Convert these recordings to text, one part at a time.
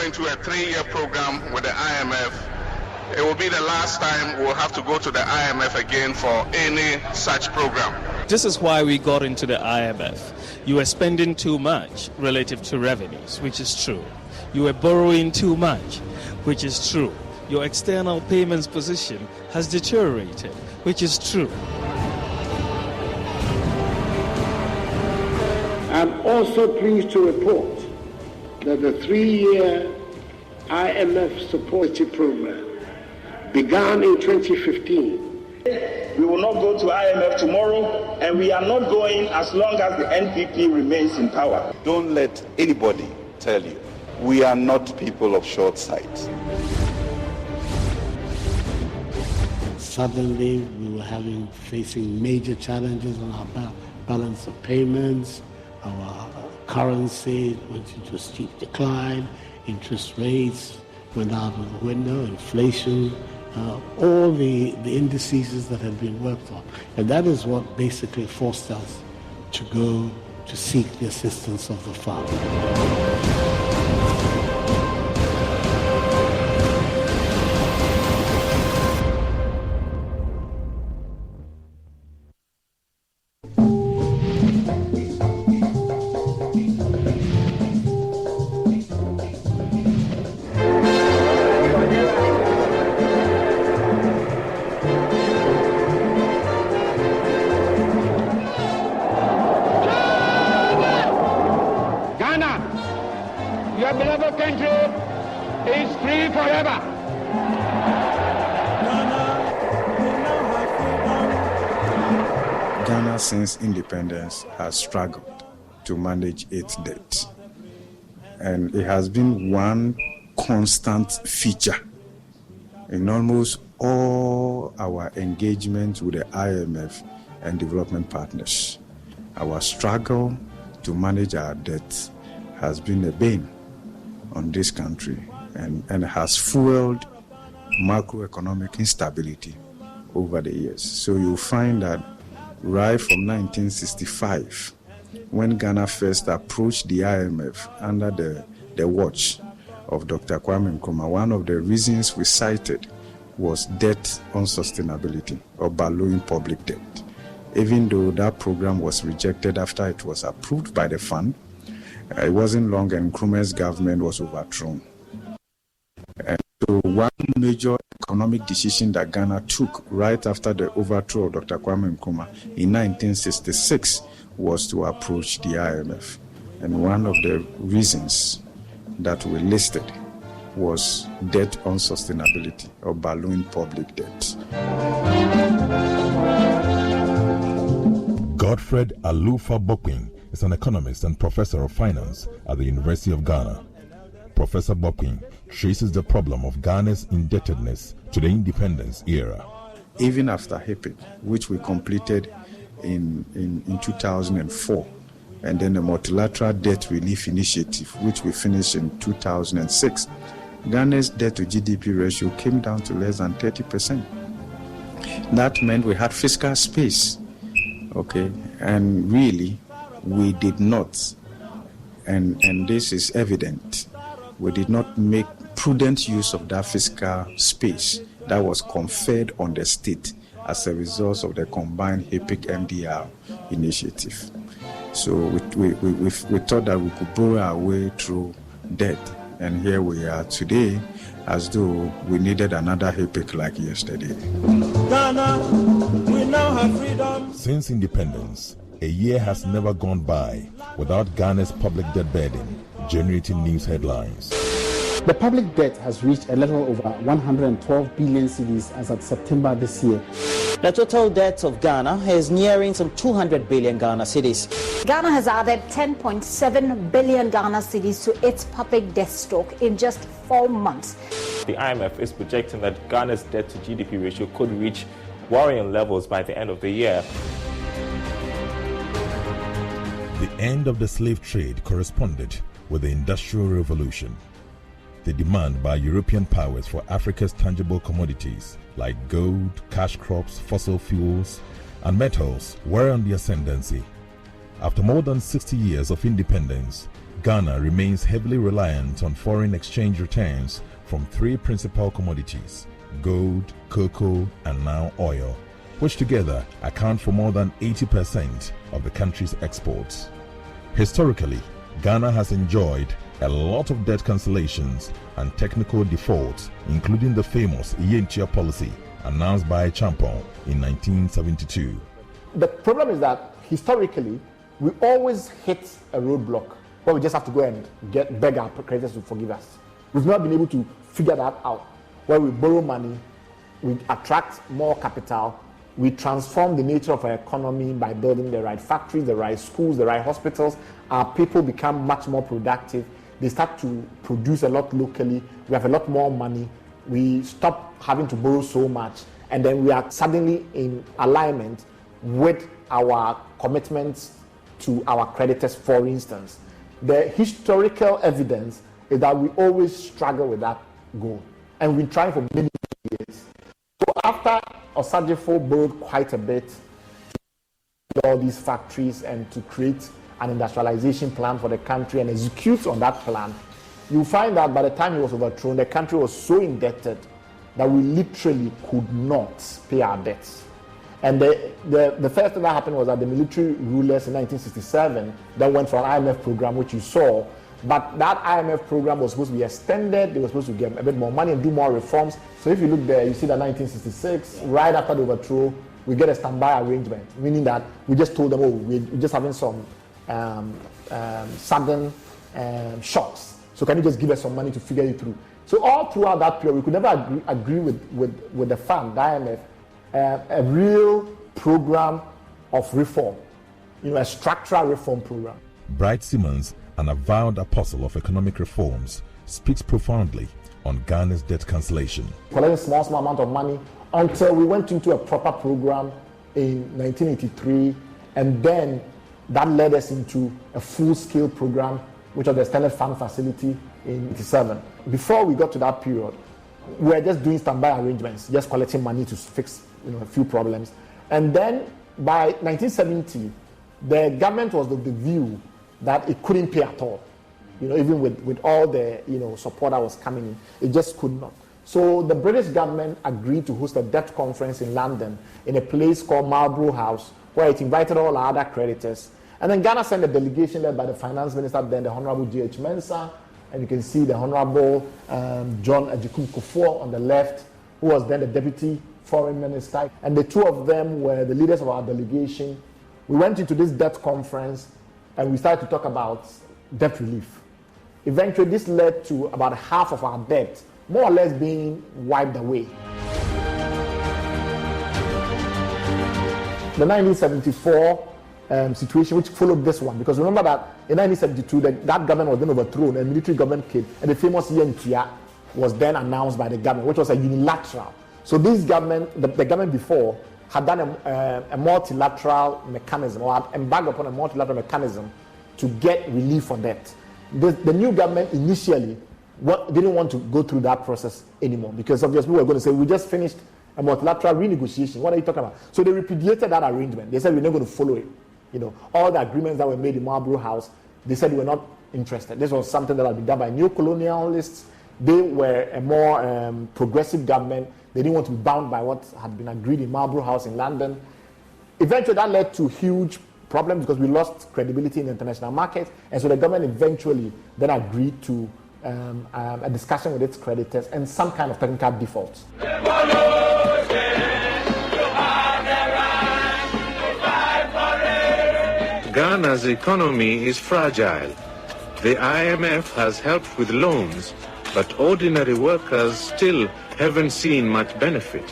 into a 3-year program with the IMF. It will be the last time we'll have to go to the IMF again for any such program. This is why we got into the IMF. You were spending too much relative to revenues, which is true. You were borrowing too much, which is true. Your external payments position has deteriorated, which is true. I'm also pleased to report that the 3-year IMF support program began in 2015. We will not go to IMF tomorrow, and we are not going as long as the NPP remains in power. Don't let anybody tell you we are not people of short sight. Suddenly, we were facing major challenges on our balance of payments. Our currency went into a steep decline. Interest rates went out of the window. Inflation. All the indices that had been worked on. And that is what basically forced us to go to seek the assistance of the fund. Your beloved country is free forever. Ghana, since independence, has struggled to manage its debt. And it has been one constant feature in almost all our engagement with the IMF and development partners. Our struggle to manage our debt has been a bane on this country and has fueled macroeconomic instability over the years. So you'll find that right from 1965, when Ghana first approached the IMF under the watch of Dr. Kwame Nkrumah, one of the reasons we cited was debt unsustainability or ballooning public debt. Even though that program was rejected after it was approved by the fund, it wasn't long and Nkrumah's government was overthrown. And so one major economic decision that Ghana took right after the overthrow of Dr. Kwame Nkrumah in 1966 was to approach the IMF. And one of the reasons that we listed was debt unsustainability or balloon public debt. Godfred Alufa Bokwin is an economist and professor of finance at the University of Ghana. Professor Bokwin traces the problem of Ghana's indebtedness to the independence era. Even after HIPIC, which we completed in 2004, and then the Multilateral Debt Relief Initiative, which we finished in 2006, Ghana's debt to GDP ratio came down to less than 30%. That meant we had fiscal space, okay, and really we did not, and this is evident, we did not make prudent use of that fiscal space that was conferred on the state as a result of the combined HIPIC MDR initiative. So we thought that we could borrow our way through debt, and here we are today as though we needed another HIPIC like yesterday. Ghana, we now have freedom. Since independence, a year has never gone by without Ghana's public debt burden generating news headlines. The public debt has reached a little over 112 billion cedis as of September this year. The total debt of Ghana is nearing some 200 billion Ghana cedis. Ghana has added 10.7 billion Ghana cedis to its public debt stock in just 4 months. The IMF is projecting that Ghana's debt to GDP ratio could reach worrying levels by the end of the year. The end of the slave trade corresponded with the Industrial Revolution. The demand by European powers for Africa's tangible commodities like gold, cash crops, fossil fuels, and metals were on the ascendancy. After more than 60 years of independence, Ghana remains heavily reliant on foreign exchange returns from three principal commodities: gold, cocoa, and now oil, which together account for more than 80% of the country's exports. Historically, Ghana has enjoyed a lot of debt cancellations and technical defaults, including the famous Yentia policy announced by Champon in 1972. The problem is that historically, we always hit a roadblock where we just have to go and beg our creditors to forgive us. We've not been able to figure that out, where we borrow money, we attract more capital, we transform the nature of our economy by building the right factories, the right schools, the right hospitals. Our people become much more productive. They start to produce a lot locally. We have a lot more money. We stop having to borrow so much. And then we are suddenly in alignment with our commitments to our creditors, for instance. The historical evidence is that we always struggle with that goal. And we've been trying for many years. So after Osadefo borrowed quite a bit to build all these factories and to create an industrialization plan for the country and execute on that plan, you find that by the time he was overthrown, the country was so indebted that we literally could not pay our debts. And the first thing that happened was that the military rulers in 1967 then went for an IMF program, which you saw. But that IMF program was supposed to be extended. They were supposed to get a bit more money and do more reforms. So if you look there, you see that 1966, right after the overthrow, we get a standby arrangement, meaning that we just told them, oh, we're just having some sudden shocks. So can you just give us some money to figure it through? So all throughout that period, we could never agree with the fund, the IMF, a real program of reform, a structural reform program. Bright Simmons, an avowed apostle of economic reforms, speaks profoundly on Ghana's debt cancellation. Collecting small amount of money until we went into a proper program in 1983, and then that led us into a full-scale program, which was the Standard Fund Facility in 87. Before we got to that period, we were just doing standby arrangements, just collecting money to fix a few problems. And then by 1970, the government was of the view that it couldn't pay at all. Even with all the support that was coming in, it just could not. So the British government agreed to host a debt conference in London in a place called Marlborough House, where it invited all our other creditors. And then Ghana sent a delegation led by the finance minister then, the Honorable G.H. Mensah, and you can see the Honorable John Ajikum Kufuor on the left, who was then the deputy foreign minister. And the two of them were the leaders of our delegation. We went into this debt conference and we started to talk about debt relief. Eventually, this led to about half of our debt more or less being wiped away. The 1974 situation, which followed this one, because remember that in 1972, that government was then overthrown, and military government came, and the famous Yentia was then announced by the government, which was a unilateral. So this government, the government before, had done a multilateral mechanism, or had embarked upon a multilateral mechanism to get relief on debt. The new government initially didn't want to go through that process anymore, because obviously we were going to say, we just finished a multilateral renegotiation. What are you talking about? So they repudiated that arrangement. They said, we're not going to follow it. All the agreements that were made in Marlborough House, they said they were not interested. This was something that had been done by neo-colonialists. They were a more progressive government. They didn't want to be bound by what had been agreed in Marlborough House in London. Eventually, that led to huge problems because we lost credibility in the international market. And so the government eventually then agreed to a discussion with its creditors and some kind of technical default. Ghana's economy is fragile. The IMF has helped with loans, but ordinary workers still haven't seen much benefit.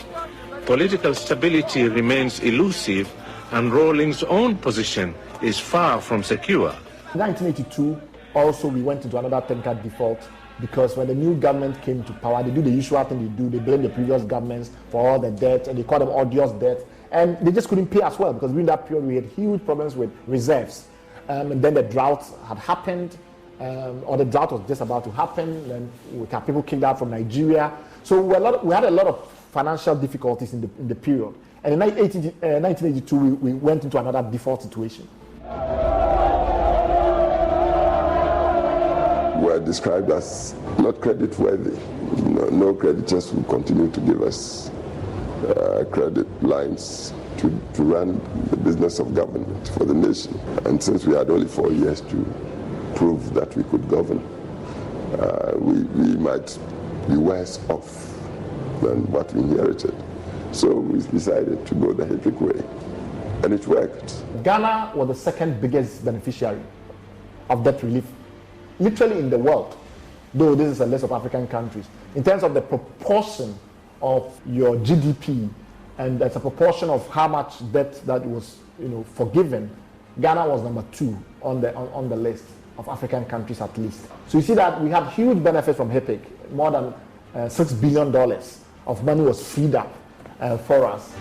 Political stability remains elusive, and Rawlings' own position is far from secure. In 1982, also we went into another technical default because when the new government came to power, they do the usual thing they do. They blame the previous governments for all the debt, and they call them odious debt. And they just couldn't pay as well because during that period we had huge problems with reserves. And then the drought had happened, or the drought was just about to happen. Then we had people kicked out from Nigeria. So we had a lot of financial difficulties in the period. And in 1982, we went into another default situation. were described as not credit-worthy. No creditors will continue to give us credit lines to run the business of government for the nation. And since we had only 4 years to prove that we could govern, we might be worse off than what we inherited. So we decided to go the HIPIC way, and it worked. Ghana was the second biggest beneficiary of debt relief, literally in the world, though this is a list of African countries. In terms of the proportion of your GDP, and that's a proportion of how much debt that was forgiven, Ghana was number 2 on the list of African countries at least. So you see that we have huge benefits from HIPIC. More than $6 billion of money was freed up for us.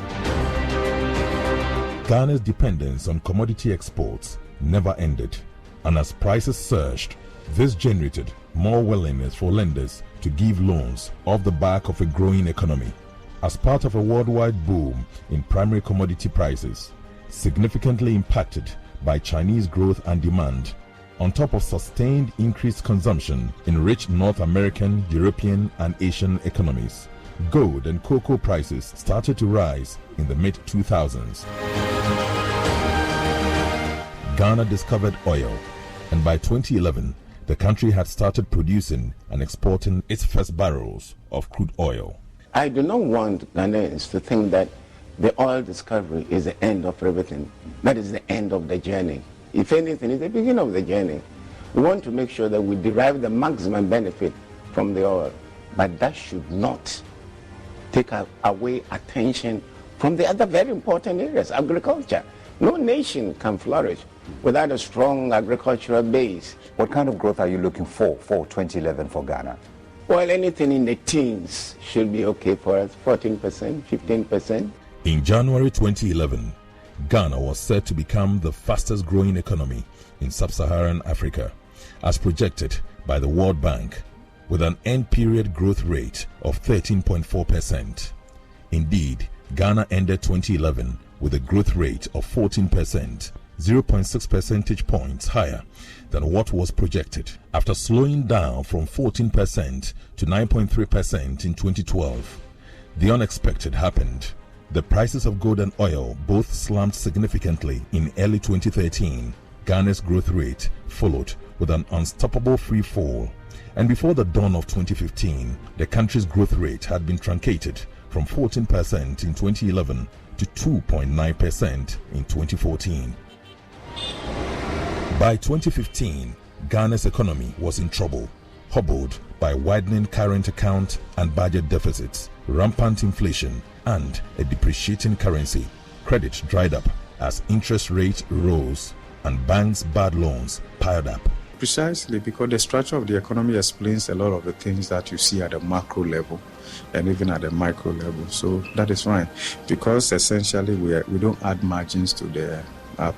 Ghana's dependence on commodity exports never ended, and as prices surged, this generated more willingness for lenders to give loans off the back of a growing economy. As part of a worldwide boom in primary commodity prices, significantly impacted by Chinese growth and demand, on top of sustained increased consumption in rich North American, European, and Asian economies, gold and cocoa prices started to rise in the mid-2000s. Ghana discovered oil, and by 2011, the country had started producing and exporting its first barrels of crude oil. I do not want Ghanaians to think that the oil discovery is the end of everything. That is the end of the journey. If anything, it's the beginning of the journey. We want to make sure that we derive the maximum benefit from the oil, but that should not take away attention from the other very important areas, agriculture. No nation can flourish without a strong agricultural base. What kind of growth are you looking for 2011 for Ghana? Well, anything in the teens should be okay for us, 14%, 15%. In January 2011, Ghana was set to become the fastest growing economy in sub-Saharan Africa, as projected by the World Bank, with an end-period growth rate of 13.4%. Indeed, Ghana ended 2011 with a growth rate of 14%, 0.6 percentage points higher than what was projected, after slowing down from 14% to 9.3% in 2012. The unexpected happened. The prices of gold and oil both slumped significantly in early 2013. Ghana's growth rate followed with an unstoppable free fall, and before the dawn of 2015, the country's growth rate had been truncated from 14% in 2011 to 2.9% in 2014. By 2015, Ghana's economy was in trouble, hobbled by widening current account and budget deficits, rampant inflation, and a depreciating currency. Credit dried up as interest rates rose and banks' bad loans piled up. Precisely because the structure of the economy explains a lot of the things that you see at the macro level and even at the micro level. So that is fine, because essentially we don't add margins to the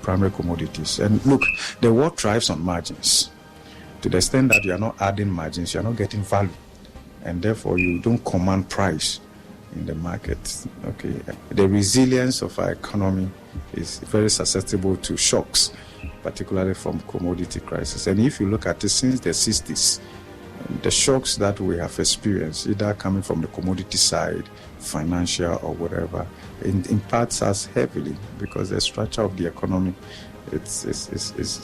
primary commodities. And look, the world thrives on margins. To the extent that you are not adding margins, you are not getting value, and therefore you don't command price in the market. Okay, the resilience of our economy is very susceptible to shocks, particularly from commodity crisis. And if you look at it since the 60s, the shocks that we have experienced, either coming from the commodity side, financial or whatever, it impacts us heavily because the structure of the economy it's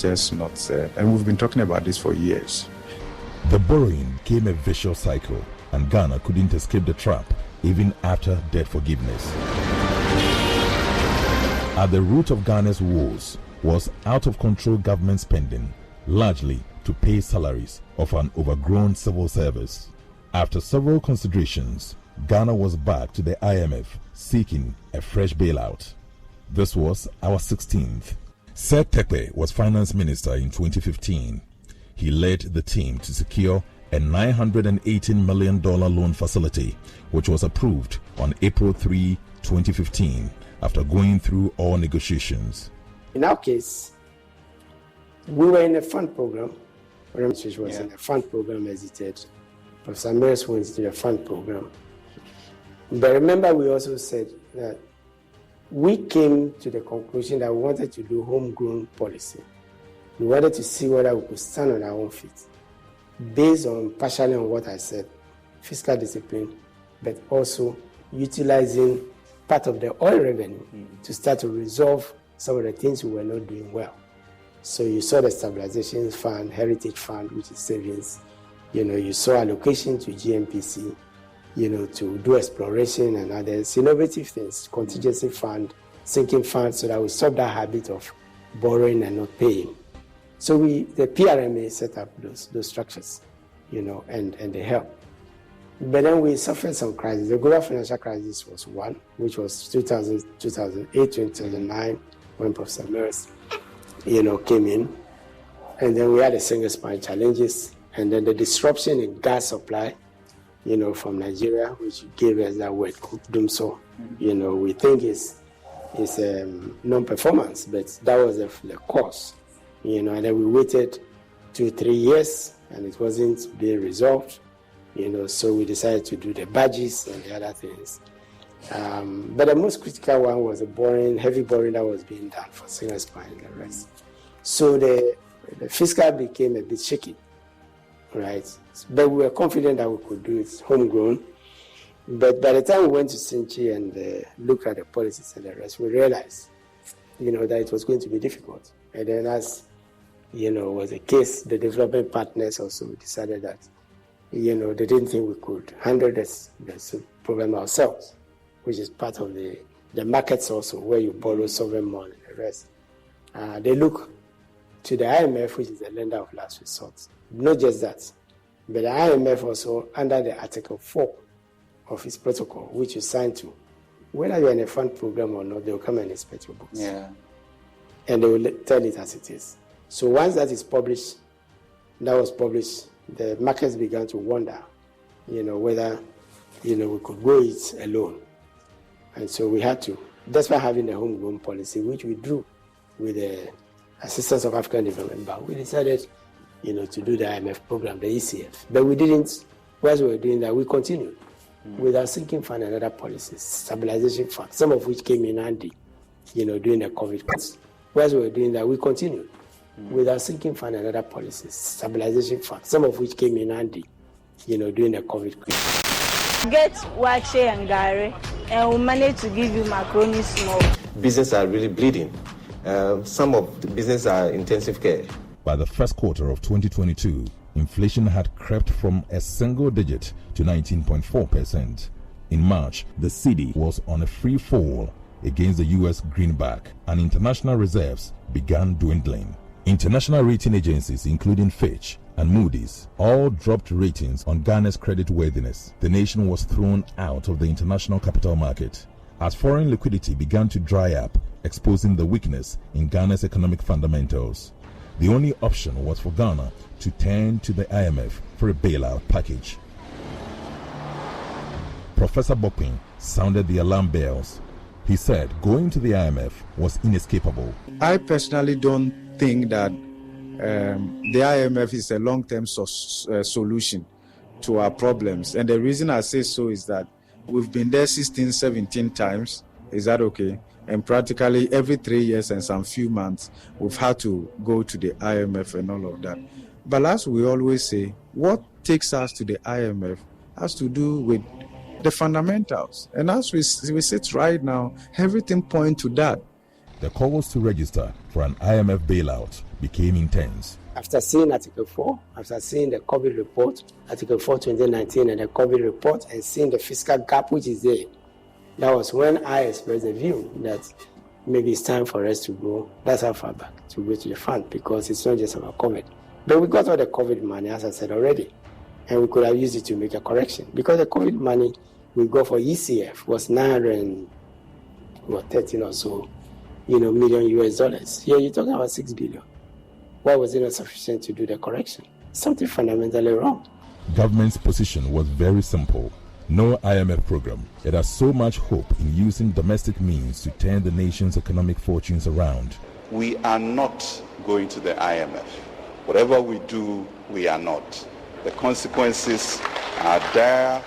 just not there. And we've been talking about this for years. The borrowing became a vicious cycle, and Ghana couldn't escape the trap even after debt forgiveness. At the root of Ghana's woes was out-of-control government spending, largely to pay salaries of an overgrown civil service. After several considerations, Ghana was back to the IMF seeking a fresh bailout. This was our 16th. Sir Tepe was finance minister in 2015. He led the team to secure a $918 million loan facility, which was approved on April 3, 2015, after going through all negotiations. In our case, we were in a fund program. Which was in a fund program exited. Professor Maris went into a fund program. But remember, we also said that we came to the conclusion that we wanted to do homegrown policy. We wanted to see whether we could stand on our own feet. based on partially on what I said, fiscal discipline, but also utilizing part of the oil revenue to start to resolve some of the things we were not doing well. So you saw the stabilization fund, heritage fund, which is savings. You saw allocation to GMPC, to do exploration and others, innovative things, contingency fund, sinking fund, so that we stop that habit of borrowing and not paying. So the PRMA set up those structures, and they help. But then we suffered some crises. The global financial crisis was one, which was 2000, 2008, 2009, when Professor Mears, came in. And then we had the single spine challenges, and then the disruption in gas supply, from Nigeria, which gave us that word, Dumso. We think it's non-performance, but that was the cause. And then we waited 2-3 years, and it wasn't being resolved. So we decided to do the badges and the other things. But the most critical one was the heavy borrowing that was being done for single spine and the rest. So the fiscal became a bit shaky, right? But we were confident that we could do it homegrown. But by the time we went to Sinchi and looked at the policies and the rest, we realized, that it was going to be difficult. And then as, was the case, the development partners also decided that, they didn't think we could handle this problem ourselves, which is part of the markets also, where you borrow sovereign money and the rest. They look to the IMF, which is the lender of last resort. Not just that, but the IMF also, under the Article 4 of its protocol, which you signed to, whether you're in a fund program or not, they will come and inspect your books. Yeah. And they will tell it as it is. So once that was published, the markets began to wonder, whether, we could go it alone. And so we had to, despite having the homegrown policy, which we drew with the assistance of African Development Bank, we decided, to do the IMF program, the ECF. But we didn't, whilst we were doing that, we continued with our sinking fund and other policies, stabilization fund, some of which came in handy, during the COVID crisis. Whilst we were doing that, we continued with our sinking fund and other policies, stabilization fund, some of which came in handy, during the COVID crisis. Get Wache and Gary, and we'll manage to give you macaroni small. Businesses are really bleeding. Some of the business are intensive care. By the first quarter of 2022, inflation had crept from a single digit to 19.4%. In March, the cedi was on a free fall against the US greenback, and international reserves began dwindling. International rating agencies, including Fitch and Moody's, all dropped ratings on Ghana's creditworthiness. The nation was thrown out of the international capital market as foreign liquidity began to dry up, exposing the weakness in Ghana's economic fundamentals. The only option was for Ghana to turn to the IMF for a bailout package. Professor Bokpin sounded the alarm bells. He said going to the IMF was inescapable. I personally don't think that the IMF is a long-term solution to our problems. And the reason I say so is that we've been there 16, 17 times. Is that okay? And practically every 3 years and some few months, we've had to go to the IMF and all of that. But as we always say, what takes us to the IMF has to do with the fundamentals. And as we sit right now, everything points to that. The calls to register for an IMF bailout became intense. After seeing Article 4, after seeing the COVID report, Article 4 2019 and the COVID report, and seeing the fiscal gap which is there, that was when I expressed the view that maybe it's time for us to go, that's how far back, to go to the fund, because it's not just about COVID. But we got all the COVID money, as I said already, and we could have used it to make a correction. Because the COVID money we got for ECF was 913 or so, million US dollars. Here you're talking about 6 billion. Why was it not sufficient to do the correction? Something fundamentally wrong. Government's position was very simple. No IMF program. It has so much hope in using domestic means to turn the nation's economic fortunes around. We are not going to the IMF. Whatever we do, we are not. The consequences are there.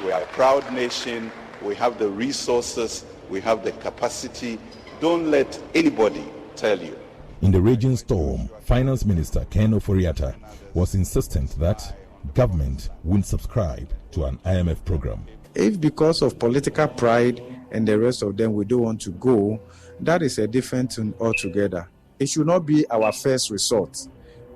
We are a proud nation. We have the resources. We have the capacity. Don't let anybody tell you In the raging storm, Finance Minister Ken Ofori-Atta was insistent that government wouldn't subscribe to an IMF program. If because of political pride and the rest of them we don't want to go, that is a different thing altogether. It should not be our first resort.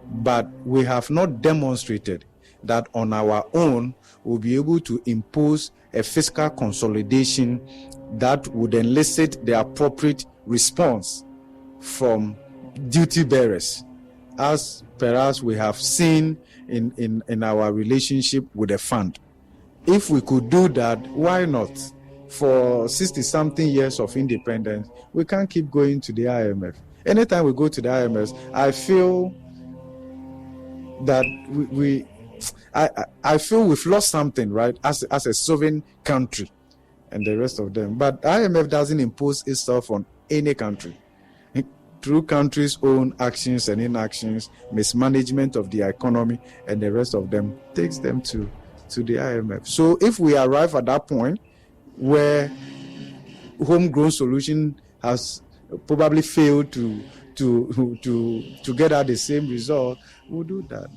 But we have not demonstrated that on our own we'll be able to impose a fiscal consolidation that would elicit the appropriate response from duty bearers, as perhaps we have seen in our relationship with the fund. If we could do that, why not? For 60-something years of independence, we can't keep going to the IMF. Anytime we go to the IMF, I feel that I feel we've lost something, right, as a sovereign country and the rest of them. But IMF doesn't impose itself on any country. Through countries' own actions and inactions, mismanagement of the economy and the rest of them takes them to the IMF. So if we arrive at that point where homegrown solution has probably failed to get at the same result, we'll do that.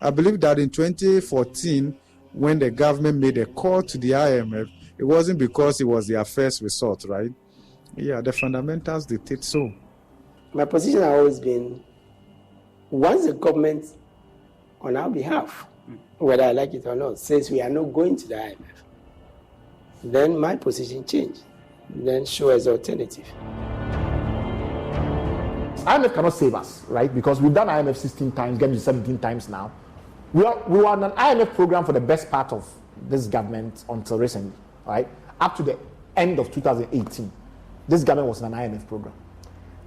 I believe that in 2014, when the government made a call to the IMF, it wasn't because it was their first resort, right? Yeah, the fundamentals dictate so. My position has always been, once the government, on our behalf, whether I like it or not, says we are not going to the IMF, then my position changed. Then show as alternative. IMF cannot save us, right? Because we've done IMF 16 times, getting to 17 times now. We were on an IMF program for the best part of this government until recently, right? Up to the end of 2018, this government was on an IMF program.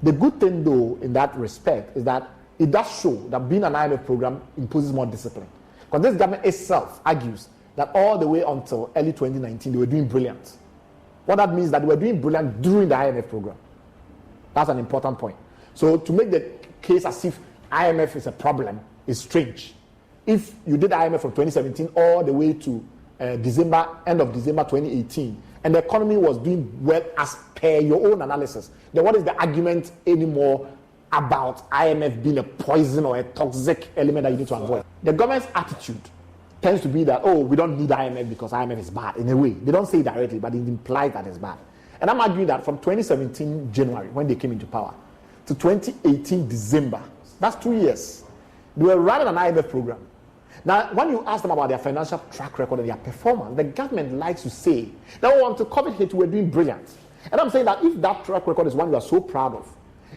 The good thing, though, in that respect, is that it does show that being an IMF program imposes more discipline. Because this government itself argues that all the way until early 2019, they were doing brilliant. What that means is that they were doing brilliant during the IMF program. That's an important point. So to make the case as if IMF is a problem is strange. If you did IMF from 2017 all the way to end of December 2018, and the economy was doing well as per your own analysis, then what is the argument anymore about IMF being a poison or a toxic element that you need to avoid? The government's attitude tends to be that, oh, we don't need IMF because IMF is bad. In a way, they don't say it directly, but it implies that it's bad. And I'm arguing that from 2017 January, when they came into power, to 2018 December, that's 2 years, they were running an IMF program. Now, when you ask them about their financial track record and their performance, the government likes to say that until COVID hit, we were doing brilliant. And I'm saying that if that track record is one you are so proud of,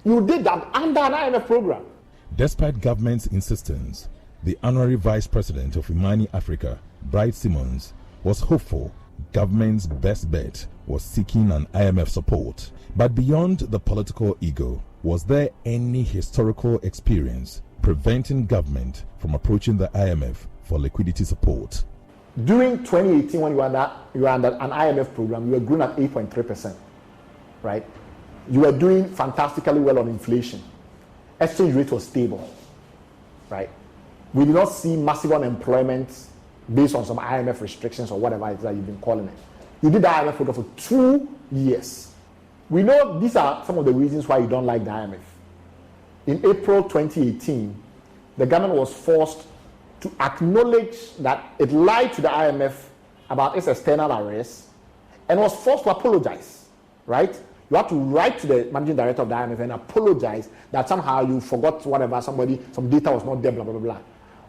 you did that under an IMF program. Despite government's insistence, the honorary vice president of Imani Africa, Bright Simmons, was hopeful government's best bet was seeking an IMF support. But beyond the political ego, was there any historical experience preventing government from approaching the IMF for liquidity support? During 2018, when you were under an IMF program, you were growing at 8.3%, right? You were doing fantastically well on inflation. Exchange rate was stable, right? We did not see massive unemployment based on some IMF restrictions or whatever it is that you've been calling it. You did the IMF program for 2 years. We know these are some of the reasons why you don't like the IMF. In April 2018, the government was forced to acknowledge that it lied to the IMF about its external arrests and was forced to apologize, right? You have to write to the managing director of the IMF and apologize that somehow you forgot whatever, some data was not there, blah, blah, blah, blah.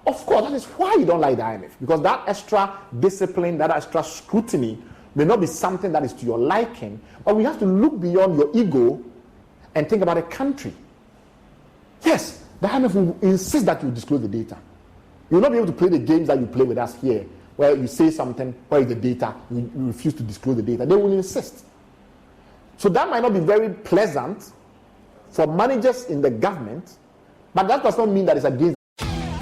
Of course, that is why you don't like the IMF, because that extra discipline, that extra scrutiny may not be something that is to your liking, but we have to look beyond your ego and think about a country. Yes, the IMF will insist that you disclose the data. You will not be able to play the games that you play with us here, where you say something, where is the data, you refuse to disclose the data. They will insist. So that might not be very pleasant for managers in the government, but that does not mean that it's against.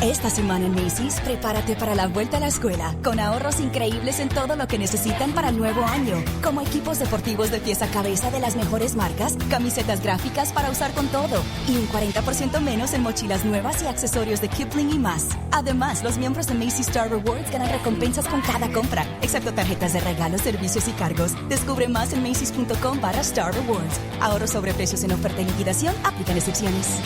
Esta semana en Macy's, prepárate para la vuelta a la escuela, con ahorros increíbles en todo lo que necesitan para el nuevo año, como equipos deportivos de pies a cabeza de las mejores marcas, camisetas gráficas para usar con todo, y un 40% menos en mochilas nuevas y accesorios de Kipling y más. Además, los miembros de Macy's Star Rewards ganan recompensas con cada compra, excepto tarjetas de regalos, servicios y cargos. Descubre más en macys.com/Star Rewards. Ahorros sobre precios en oferta y liquidación, aplican excepciones.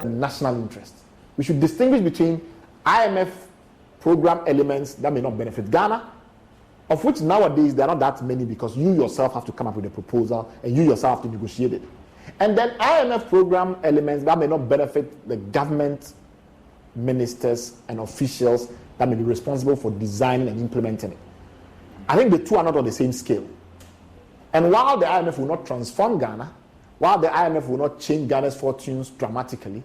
National interest. We should distinguish between IMF program elements that may not benefit Ghana, of which nowadays there are not that many because you yourself have to come up with a proposal and you yourself have to negotiate it. And then IMF program elements that may not benefit the government, ministers and officials that may be responsible for designing and implementing it. I think the two are not on the same scale. And while the IMF will not transform Ghana, while the IMF will not change Ghana's fortunes dramatically,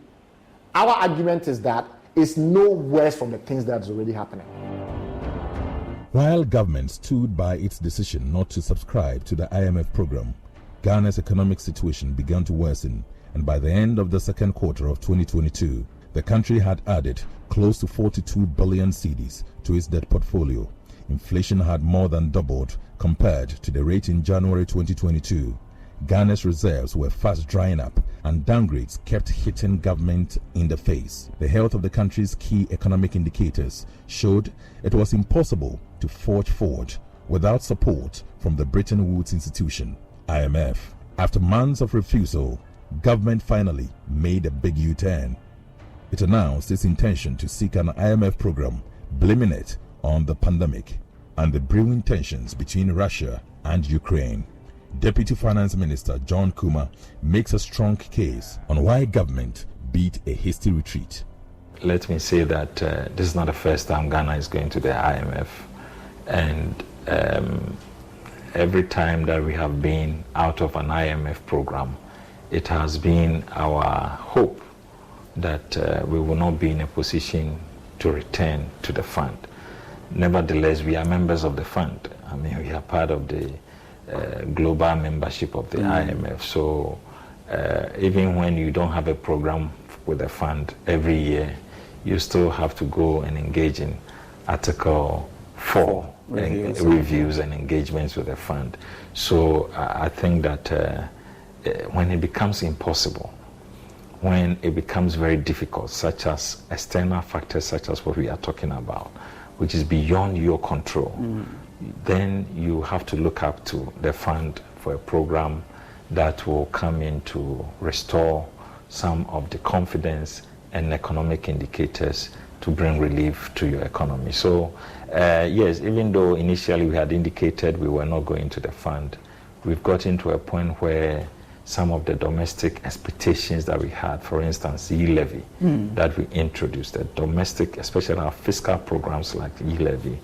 our argument is that it's no worse from the things that's already happening. While government stood by its decision not to subscribe to the IMF program, Ghana's economic situation began to worsen, and by the end of the second quarter of 2022, the country had added close to 42 billion cedis to its debt portfolio. Inflation had more than doubled compared to the rate in January 2022. Ghana's reserves were fast drying up, and downgrades kept hitting government in the face. The health of the country's key economic indicators showed it was impossible to forge forward without support from the Bretton Woods institution, IMF. After months of refusal, government finally made a big U-turn. It announced its intention to seek an IMF program, blaming it on the pandemic and the brewing tensions between Russia and Ukraine. Deputy Finance Minister John Kuma makes a strong case on why government beat a hasty retreat. Let me say that this is not the first time Ghana is going to the IMF, and every time that we have been out of an IMF program, it has been our hope that we will not be in a position to return to the fund. Nevertheless, we are members of the fund. I mean, we are part of the global membership of the IMF. So even when you don't have a program with the fund every year, you still have to go and engage in Article 4 reviews and engagements with the fund. So I think that when it becomes impossible, when it becomes very difficult, such as external factors such as what we are talking about, which is beyond your control, then you have to look up to the fund for a program that will come in to restore some of the confidence and economic indicators to bring relief to your economy. So yes, even though initially we had indicated we were not going to the fund, we've gotten to a point where some of the domestic expectations that we had, for instance, e-levy that we introduced, the domestic, especially our fiscal programs like e-levy,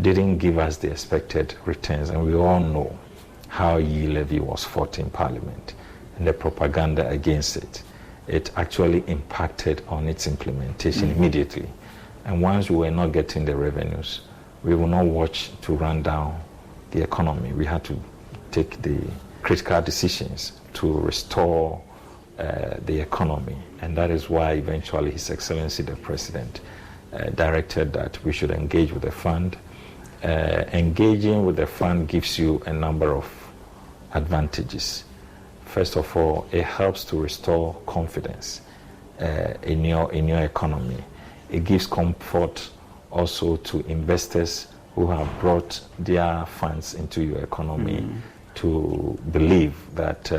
didn't give us the expected returns. And we all know how e-levy was fought in Parliament and the propaganda against it. It actually impacted on its implementation immediately. And once we were not getting the revenues, we will not watch to run down the economy. We had to take the critical decisions to restore the economy. And that is why eventually His Excellency the President directed that we should engage with the fund. Engaging with the fund gives you a number of advantages. First of all, it helps to restore confidence in your economy. It gives comfort also to investors who have brought their funds into your economy to believe that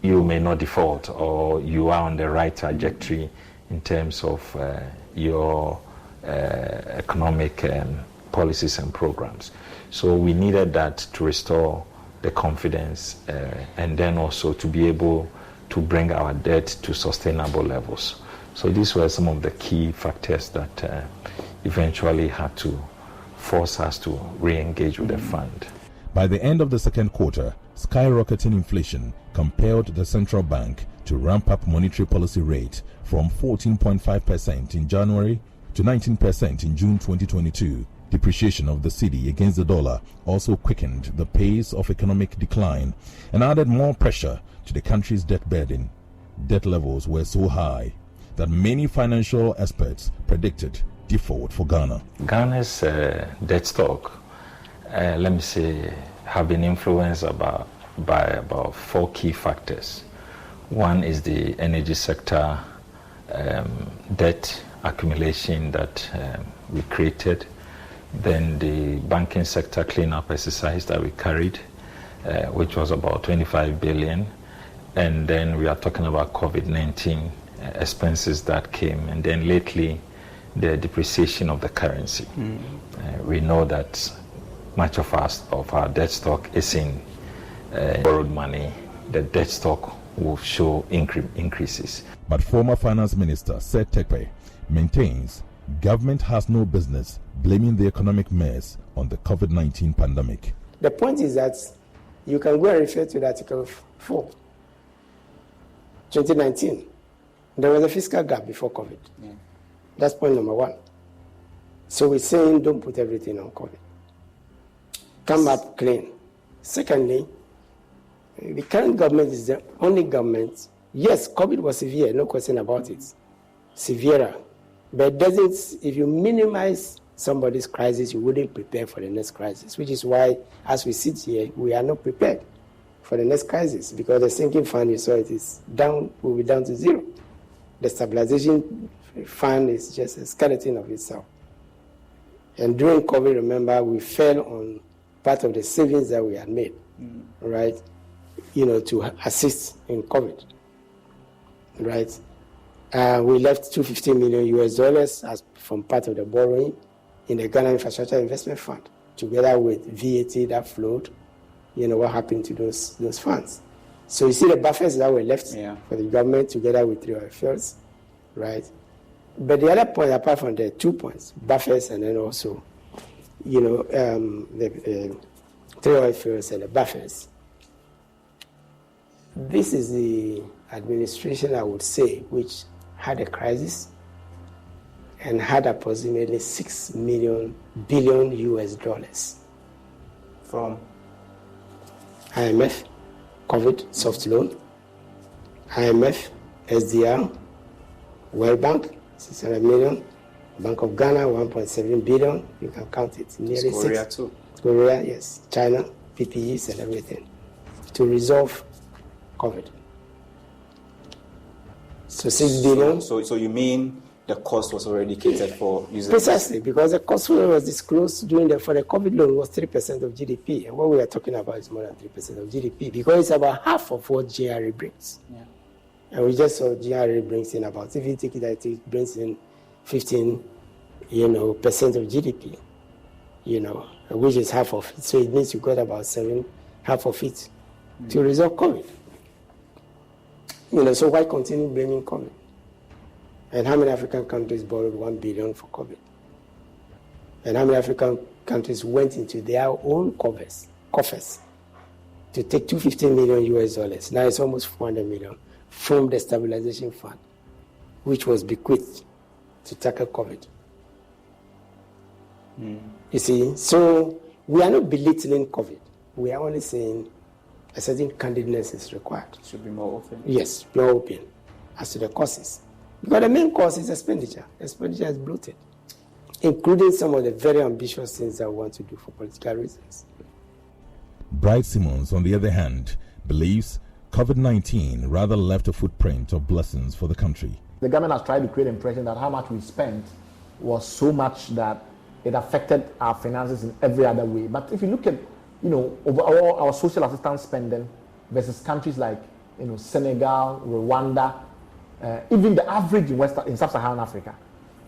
you may not default or you are on the right trajectory in terms of your economic policies and programs. So we needed that to restore the confidence and then also to be able to bring our debt to sustainable levels. So these were some of the key factors that eventually had to force us to re-engage with the fund. By the end of the second quarter, skyrocketing inflation compelled the central bank to ramp up monetary policy rate from 14.5% in January to 19% in June 2022. Depreciation of the cedi against the dollar also quickened the pace of economic decline and added more pressure to the country's debt burden. Debt levels were so high that many financial experts predicted default for Ghana. Ghana's debt stock, let me say, have been influenced by about 4 key factors. One is the energy sector debt accumulation that we created, then the banking sector cleanup exercise that we carried, which was about 25 billion, and then we are talking about COVID-19 expenses that came, and then lately the depreciation of the currency. We know that much of our debt stock is in borrowed money. The debt stock will show increases. But former Finance Minister Seth Terkper maintains government has no business blaming the economic mess on the COVID-19 pandemic. The point is that you can go and refer to the Article 4, 2019. There was a fiscal gap before COVID. Yeah. That's point number 1. So we're saying don't put everything on COVID. Come up clean. Secondly, the current government is the only government. Yes, COVID was severe, no question about it. Severer. But if you minimize somebody's crisis, you wouldn't prepare for the next crisis, which is why, as we sit here, we are not prepared for the next crisis, because the sinking fund, you saw it is down, will be down to 0. The stabilization fund is just a skeleton of itself. And during COVID, remember, we fell on part of the savings that we had made, right? To assist in COVID, right? We left $250 million as from part of the borrowing in the Ghana Infrastructure Investment Fund, together with VAT that flowed. What happened to those funds. So you see the buffers that were left for the government together with 3 oil fields, right? But the other point, apart from the 2 points, buffers and then also, the 3 oil fields and the buffers. This is the administration, I would say, which had a crisis and had approximately $6 billion from IMF, COVID, soft loan, IMF, SDR, World Bank, 600 million, Bank of Ghana, 1.7 billion, you can count it, nearly Korea 6. Too. Korea, yes, China, PPEs and everything, to resolve COVID. So 6 billion. So you mean the cost was already catered for using Precisely, because the cost was disclosed for the COVID loan was 3% of GDP. And what we are talking about is more than 3% of GDP, because it's about half of what GRE brings. Yeah. And we just saw GRE brings in about, if you take it that it brings in 15%, percent of GDP, which is half of it. So it means you got about half of it to resolve COVID. So why continue blaming COVID? And how many African countries borrowed $1 billion for COVID? And how many African countries went into their own coffers to take $250 million? Now it's almost $400 million from the stabilization fund, which was bequeathed to tackle COVID. You see, so we are not belittling COVID. We are only saying a certain candidness is required. Should be more open. Yes, more open as to the causes. Because the main cause is expenditure. Expenditure is bloated, including some of the very ambitious things that we want to do for political reasons. Bright Simmons, on the other hand, believes COVID-19 rather left a footprint of blessings for the country. The government has tried to create the impression that how much we spent was so much that it affected our finances in every other way. But if you look at, overall our social assistance spending versus countries like, Senegal, Rwanda, even the average in sub-Saharan Africa,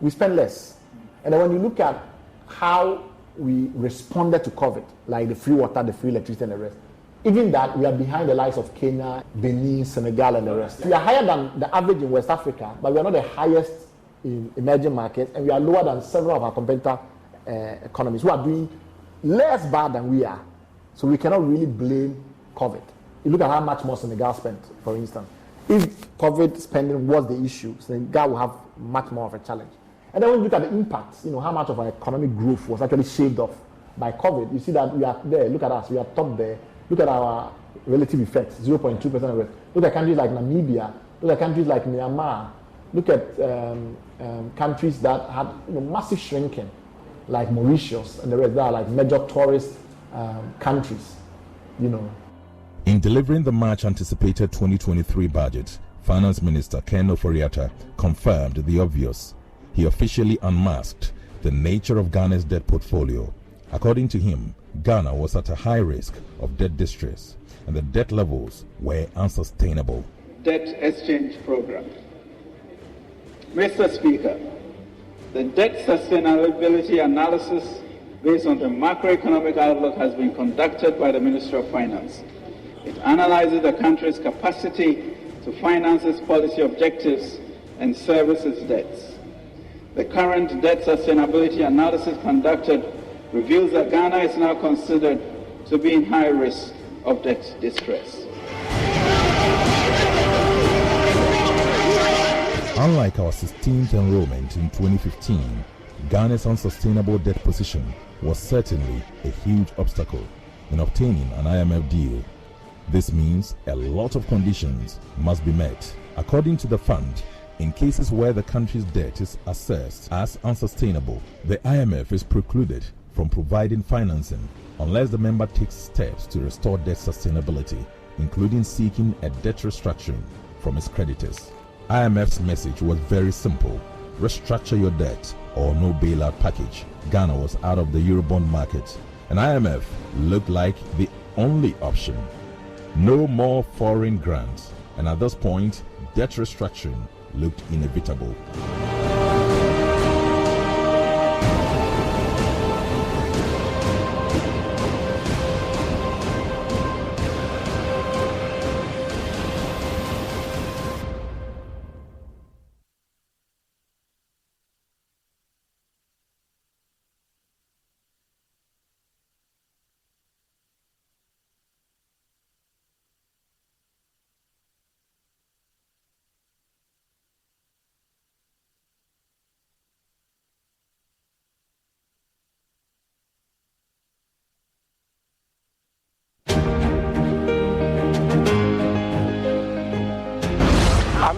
we spend less. And then when you look at how we responded to COVID, like the free water, the free electricity and the rest, even that we are behind the likes of Kenya, Benin, Senegal and the rest. We are higher than the average in West Africa, but we are not the highest in emerging markets, and we are lower than several of our competitor economies who are doing less bad than we are. So we cannot really blame COVID. You look at how much more Senegal spent, for instance. If COVID spending was the issue, Senegal will have much more of a challenge. And then when you look at the impacts, how much of our economic growth was actually shaved off by COVID, you see that we are there. Look at us, we are top there. Look at our relative effects, 0.2% of it. Look at countries like Namibia, look at countries like Myanmar, Look at countries that had massive shrinking, like Mauritius and the rest that are like major tourist countries, In delivering the much-anticipated 2023 budget, Finance Minister Ken Ofori-Atta confirmed the obvious. He officially unmasked the nature of Ghana's debt portfolio. According to him, Ghana was at a high risk of debt distress, and the debt levels were unsustainable. Debt exchange program. Mr. Speaker, the debt sustainability analysis based on the macroeconomic outlook has been conducted by the Ministry of Finance. It analyzes the country's capacity to finance its policy objectives and service its debts. The current debt sustainability analysis conducted reveals that Ghana is now considered to be in high risk of debt distress. Unlike our 16th enrollment in 2015, Ghana's unsustainable debt position was certainly a huge obstacle in obtaining an IMF deal. This means a lot of conditions must be met. According to the fund, in cases where the country's debt is assessed as unsustainable, the IMF is precluded from providing financing unless the member takes steps to restore debt sustainability, including seeking a debt restructuring from its creditors. IMF's message was very simple: restructure your debt or no bailout package. Ghana was out of the Eurobond market, and IMF looked like the only option. No more foreign grants, and at this point, debt restructuring looked inevitable.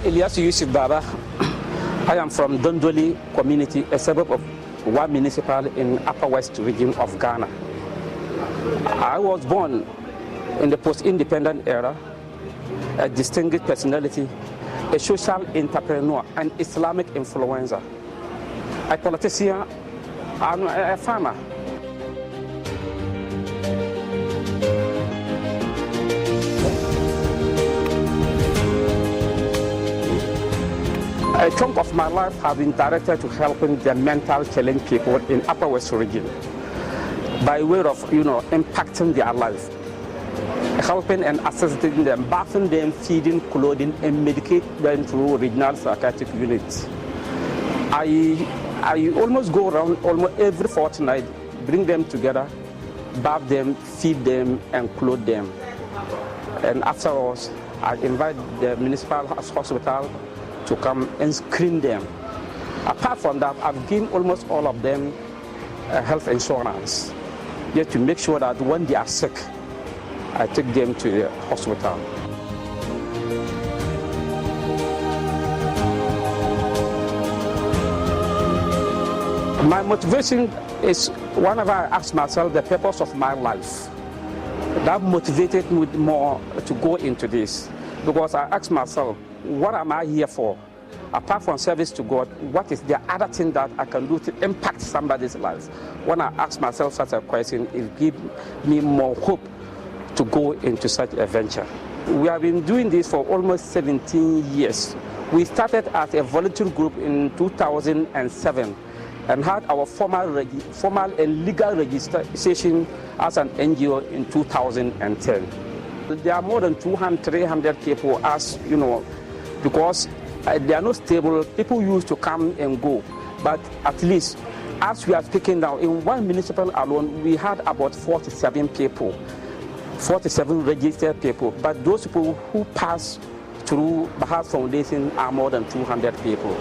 Elias Yusuf Baba. I am from Dondoli community, a suburb of Wa municipal in Upper West region of Ghana. I was born in the post-independent era, a distinguished personality, a social entrepreneur, an Islamic influencer, a politician, and a farmer. A chunk of my life has been directed to helping the mental challenged people in Upper West region by way of, impacting their life, helping and assisting them, bathing them, feeding, clothing, and medicate them through regional psychiatric units. I almost go around almost every fortnight, bring them together, bath them, feed them, and clothe them. And afterwards, I invite the municipal hospital to come and screen them. Apart from that, I've given almost all of them health insurance, just to make sure that when they are sick, I take them to the hospital. My motivation is whenever I ask myself the purpose of my life. That motivated me more to go into this, because I ask myself, what am I here for? Apart from service to God, what is the other thing that I can do to impact somebody's life? When I ask myself such a question, it gives me more hope to go into such a venture. We have been doing this for almost 17 years. We started as a volunteer group in 2007 and had our formal and legal registration as an NGO in 2010. There are more than 200, 300 people, as you know, because they are not stable. People used to come and go, but at least as we are speaking now, in one municipal alone, we had about 47 people, 47 registered people, but those people who pass through Bahas Foundation are more than 200 people.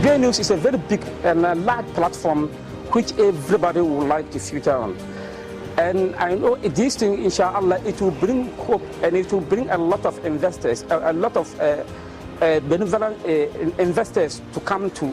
Gay News is a very big and a large platform which everybody would like to feature on. And I know this thing, inshallah, it will bring hope and it will bring a lot of investors, a lot of benevolent investors to come to